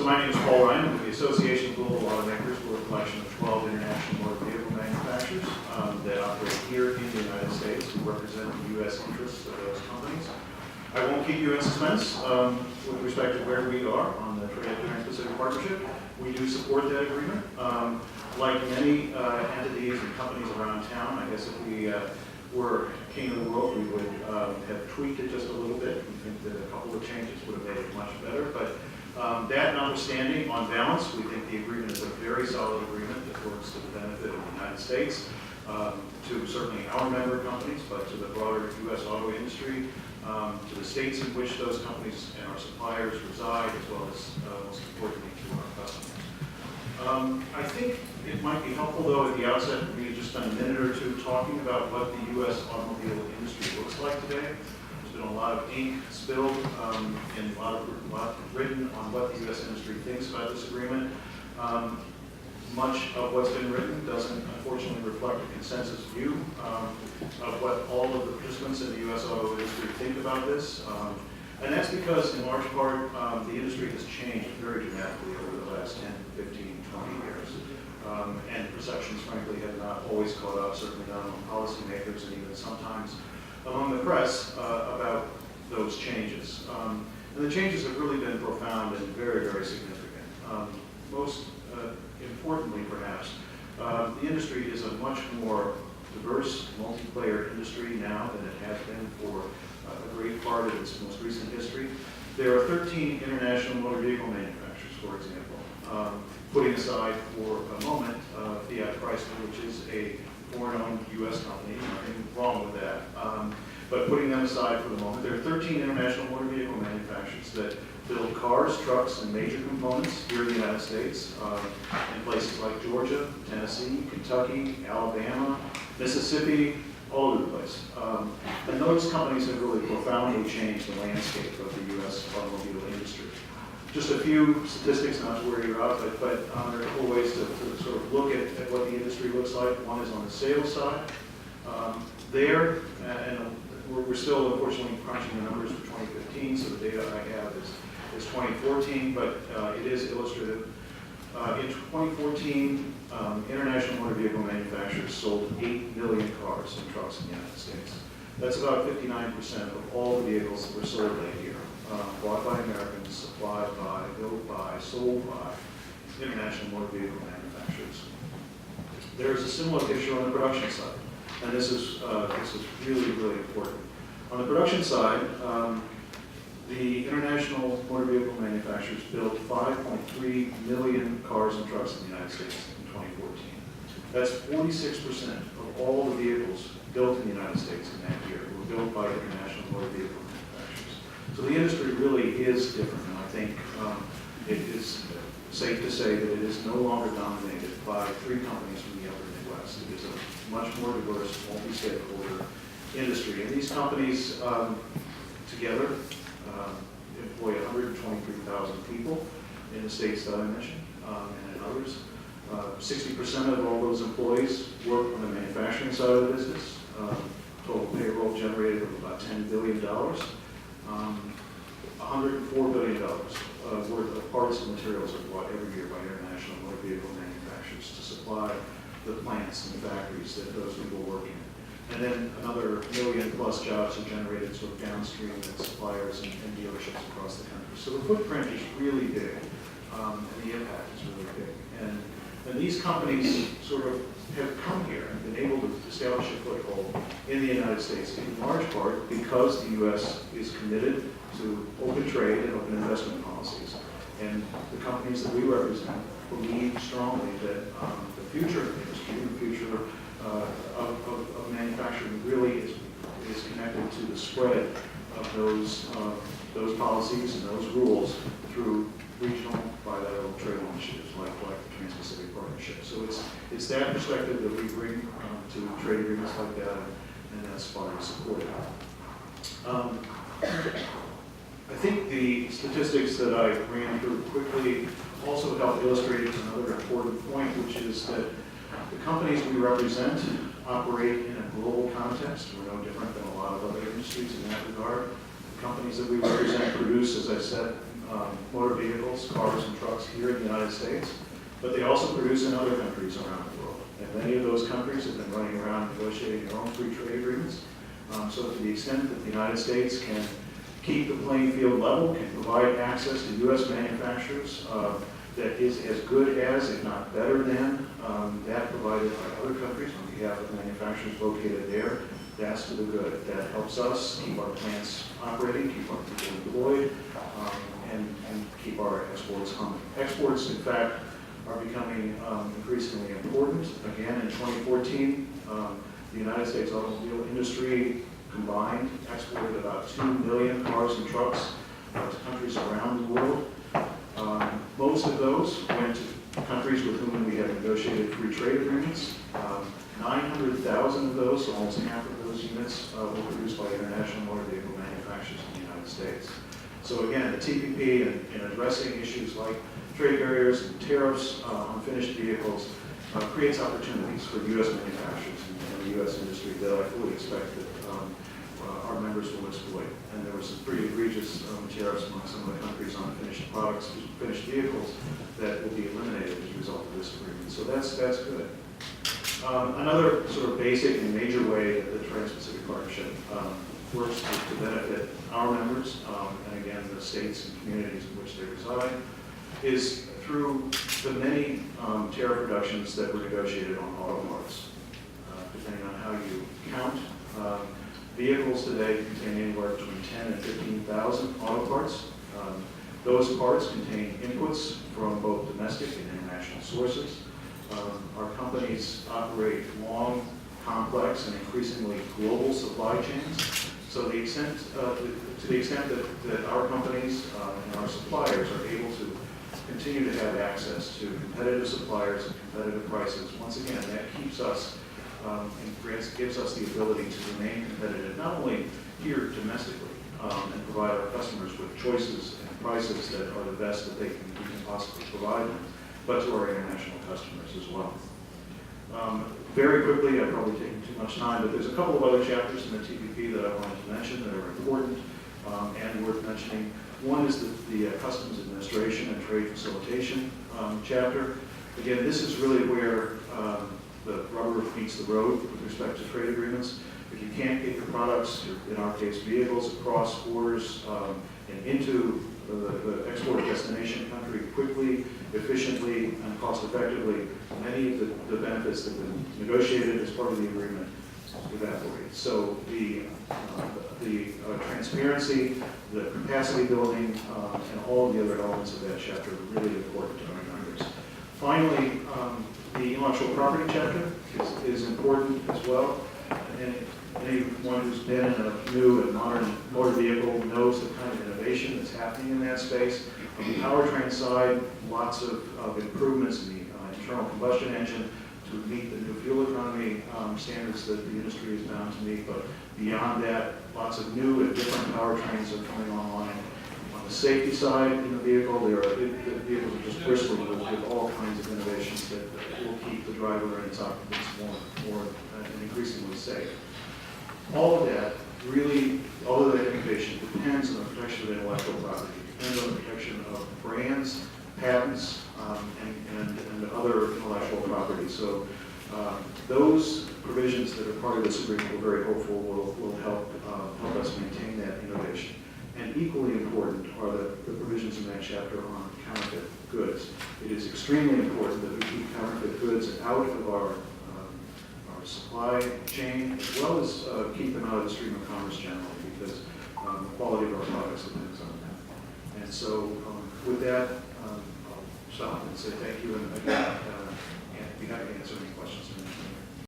So my name is Paul Ryan with the Association of Global Automakers. We're a collection of 12 international motor vehicle manufacturers that operate here in the United States. We represent the U.S. interests of those companies. I won't keep you in suspense with respect to where we are on the Trans-Pacific Partnership. We do support that agreement. Like many entities and companies around town, I guess if we were king of the world, we would have tweaked it just a little bit. We think that a couple of changes would have made it much better. But that notwithstanding, on balance, we think the agreement is a very solid agreement that works to the benefit of the United States, to certainly our member companies, but to the broader U.S. auto industry, to the states in which those companies and our suppliers reside, as well as, most importantly, to our customers. I think it might be helpful, though, at the outset for me to just spend a minute or two talking about what the U.S. automobile industry looks like today. There's been a lot of ink spilled and a lot written on what the U.S. industry thinks about this agreement. Much of what's been written doesn't, unfortunately, reflect a consensus view of what all of the participants in the U.S. auto industry think about this. And that's because, in large part, the industry has changed very dramatically over the last 10, 15, 20 years. And perceptions, frankly, have not always caught up, certainly not among policymakers and even sometimes among the press about those changes. And the changes have really been profound and very, very significant. Most importantly, perhaps, the industry is a much more diverse, multiplayer industry now than it has been for a great part of its most recent history. There are 13 international motor vehicle manufacturers, for example, putting aside for a moment Fiat Chrysler, which is a foreign-owned U.S. company, nothing wrong with that. But putting them aside for the moment, there are 13 international motor vehicle manufacturers that build cars, trucks, and major components here in the United States, in places like Georgia, Tennessee, Kentucky, Alabama, Mississippi, all over the place. And those companies have really profoundly changed the landscape of the U.S. automobile industry. Just a few statistics, not to wear you out, but there are a couple of ways to sort of look at what the industry looks like. One is on the sales side. And we're still, unfortunately, crunching the numbers for 2015, so the data I have is 2014, but it is illustrative. In 2014, international motor vehicle manufacturers sold 8 million cars and trucks in the United States. That's about 59% of all the vehicles that were sold that year, bought by Americans, supplied by, built by, sold by international motor vehicle manufacturers. There's a similar picture on the production side, and this is really, really important. On the production side, the international motor vehicle manufacturers built 5.3 million cars and trucks in the United States in 2014. That's 46% of all the vehicles built in the United States in that year were built by international motor vehicle manufacturers. So the industry really is different, and I think it is safe to say that it is no longer dominated by 3 companies from the upper Midwest. It is a much more diverse, multi-stakeholder industry. And these companies together employ 123,000 people in the states that I mentioned and in others. 60% of all those employees work on the manufacturing side of the business. Total payroll generated of about $10 billion. $104 billion worth of parts and materials are bought every year by international motor vehicle manufacturers to supply the plants and the factories that those people work in. And then another million-plus jobs are generated sort of downstream at suppliers and dealerships across the country. So the footprint is really big, and the impact is really big. And these companies sort of have come here and been able to establish a foothold in the United States, in large part because the U.S. is committed to open trade and open investment policies. And the companies that we represent believe strongly that the future of the industry, the future of manufacturing really is connected to the spread of those policies and those rules through regional bilateral trade initiatives like the Trans-Pacific Partnership. So it's that perspective that we bring to trade agreements like that, and that's why we support it. I think the statistics that I ran through quickly also help illustrate another important point, which is that the companies we represent operate in a global context. We're no different than a lot of other industries in that regard. The companies that we represent produce, as I said, motor vehicles, cars and trucks here in the United States, but they also produce in other countries around the world. And many of those countries have been running around negotiating their own free trade agreements. So to the extent that the United States can keep the playing field level, can provide access to U.S. manufacturers that is as good as, if not better than, that provided by other countries on behalf of manufacturers located there, that's to the good. That helps us keep our plants operating, keep our people employed, and keep our exports humming. Exports, in fact, are becoming increasingly important. Again, in 2014, the United States automobile industry combined exported about 2 million cars and trucks to countries around the world. Most of those went to countries with whom we have negotiated free trade agreements. 900,000 of those, so almost half of those units, were produced by international motor vehicle manufacturers in the United States. So again, the TPP in addressing issues like trade barriers and tariffs on finished vehicles creates opportunities for U.S. manufacturers and the U.S. industry that I fully expect that our members will exploit. And there were some pretty egregious tariffs among some of the countries on finished products, finished vehicles, that will be eliminated as a result of this agreement. So that's good. Another sort of basic and major way that the Trans-Pacific Partnership works to benefit our members, and again, the states and communities in which they reside, is through the many tariff reductions that were negotiated on auto parts. Depending on how you count, vehicles today contain anywhere between 10 and 15,000 auto parts. Those parts contain inputs from both domestic and international sources. Our companies operate long, complex, and increasingly global supply chains. So to the extent that our companies and our suppliers are able to continue to have access to competitive suppliers and competitive prices, once again, that keeps us and gives us the ability to remain competitive, not only here domestically, and provide our customers with choices and prices that are the best that we can possibly provide them, but to our international customers as well. Very quickly, I've probably taken too much time, but there's a couple of other chapters in the TPP that I wanted to mention that are important and worth mentioning. One is the Customs Administration and Trade Facilitation chapter. Again, this is really where the rubber meets the road with respect to trade agreements. If you can't get your products, in our case vehicles, across borders and into the export destination country quickly, efficiently, and cost effectively, many of the benefits that have been negotiated as part of the agreement evaporate. So the transparency, the capacity building, and all the other elements of that chapter are really important to our members. Finally, the intellectual property chapter is important as well. And anyone who's been in a new and modern motor vehicle knows the kind of innovation that's happening in that space. On the powertrain side, lots of improvements in the internal combustion engine to meet the new fuel economy standards that the industry is bound to meet. But beyond that, lots of new and different powertrains are coming online. On the safety side in the vehicle, the vehicles are just bristling with all kinds of innovations that will keep the driver and its occupants more and increasingly safe. All of that, really, all of that innovation depends on the protection of intellectual property, depends on the protection of brands, patents, and other intellectual property. So those provisions that are part of this agreement, we're very hopeful will help us maintain that innovation. And equally important are the provisions in that chapter on counterfeit goods. It is extremely important that we keep counterfeit goods out of our supply chain, as well as keep them out of the stream of commerce generally, because the quality of our products depends on that. And so with that, I'll stop and say thank you, and again, be happy to answer any questions.